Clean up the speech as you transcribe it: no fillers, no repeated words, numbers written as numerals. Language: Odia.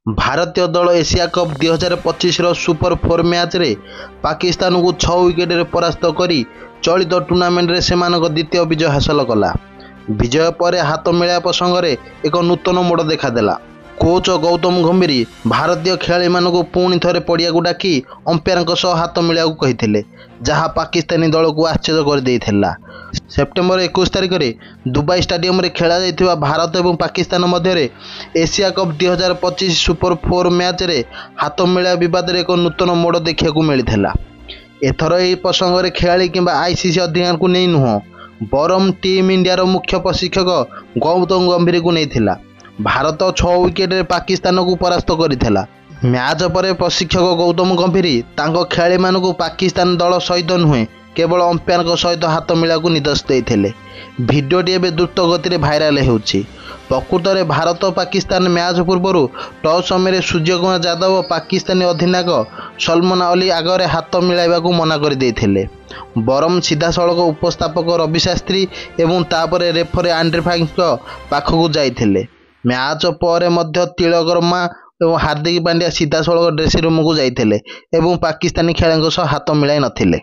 ଭାରତୀୟ ଦଳ ଏସିଆ କପ୍ 2025ର ସୁପର 4 ମ୍ୟାଚ୍ରେ ପାକିସ୍ତାନକୁ 6 ୱିକେଟରେ ପରାସ୍ତ କରି ଚଳିତ ଟୁର୍ଣ୍ଣାମେଣ୍ଟରେ ସେମାନଙ୍କ ଦ୍ୱିତୀୟ ବିଜୟ ହାସଲ କଲା। ବିଜୟ ପରେ ହାତ ମିଳାଇବା ପ୍ରସଙ୍ଗରେ ଏକ ନୂତନ ମୋଡ଼ ଦେଖାଦେଲା। କୋଚ୍ ଗୌତମ ଗମ୍ଭୀର ଭାରତୀୟ ଖେଳାଳିମାନଙ୍କୁ ପୁଣି ଥରେ ପଡ଼ିଆକୁ ଡାକି ଅମ୍ପାୟାରଙ୍କ ସହ ହାତ ମିଳାଇବାକୁ କହିଥିଲେ, ଯାହା ପାକିସ୍ତାନୀ ଦଳକୁ ଆଶ୍ଚର୍ଯ୍ୟ କରିଦେଇଥିଲା। ସେପ୍ଟେମ୍ବର 21 ତାରିଖରେ ଦୁବାଇ ଷ୍ଟାଡିୟମରେ ଖେଳାଯାଇଥିବା ଭାରତ ଏବଂ ପାକିସ୍ତାନ ମଧ୍ୟରେ ଏସିଆ କପ୍ 2025 ସୁପର 4 ମ୍ୟାଚ୍ରେ ହାତ ମିଳାଇବା ବିବାଦରେ ଏକ ନୂତନ ମୋଡ଼ ଦେଖିବାକୁ ମିଳିଥିଲା। ଏଥର ଏହି ପ୍ରସଙ୍ଗରେ ଖେଳାଳି କିମ୍ବା ଆଇସିସି ଅଧିକାରୀଙ୍କୁ ନେଇ ନୁହଁ, ବରଂ ଟିମ୍ ଇଣ୍ଡିଆର ମୁଖ୍ୟ ପ୍ରଶିକ୍ଷକ ଗୌତମ ଗମ୍ଭୀରଙ୍କୁ ନେଇଥିଲା। ଭାରତ 6 ୱିକେଟରେ ପାକିସ୍ତାନକୁ ପରାସ୍ତ କରିଥିଲା। ମ୍ୟାଚ୍ ପରେ ପ୍ରଶିକ୍ଷକ ଗୌତମ ଗମ୍ଭୀର ତାଙ୍କ ଖେଳାଳିମାନଙ୍କୁ ପାକିସ୍ତାନ ଦଳ ସହିତ ନୁହେଁ, କେବଳ ଅମ୍ପାୟାରଙ୍କ ସହିତ ହାତ ମିଳାଇବାକୁ ନିର୍ଦ୍ଦେଶ ଦେଇଥିଲେ। ଭିଡ଼ିଓଟି ଏବେ ଦ୍ରୁତ ଗତିରେ ଭାଇରାଲ ହେଉଛି। ପ୍ରକୃତରେ ଭାରତ ପାକିସ୍ତାନ ମ୍ୟାଚ୍ ପୂର୍ବରୁ ଟସ୍ ସମୟରେ ସୂର୍ଯ୍ୟକୁମାର ଯାଦବ ପାକିସ୍ତାନୀ ଅଧିନାୟକ ସଲମାନ ଅଲି ଆଗରେ ହାତ ମିଳାଇବାକୁ ମନା କରିଦେଇଥିଲେ। ବରଂ ସିଧାସଳଖ ଉପସ୍ଥାପକ ରବି ଶାସ୍ତ୍ରୀ ଏବଂ ତାପରେ ରେଫରୀ ଆଣ୍ଡ୍ରେ ଫ୍ରାଙ୍କଙ୍କ ପାଖକୁ ଯାଇଥିଲେ। ମ୍ୟାଚ୍ ପରେ ମଧ୍ୟ ତିଳକ ବର୍ମା ଏବଂ ହାର୍ଦ୍ଦିକ ପାଣ୍ଡ୍ୟା ସିଧାସଳଖ ଡ୍ରେସିଂ ରୁମ୍କୁ ଯାଇଥିଲେ ଏବଂ ପାକିସ୍ତାନୀ ଖେଳାଳିଙ୍କ ସହ ହାତ ମିଳାଇ ନଥିଲେ।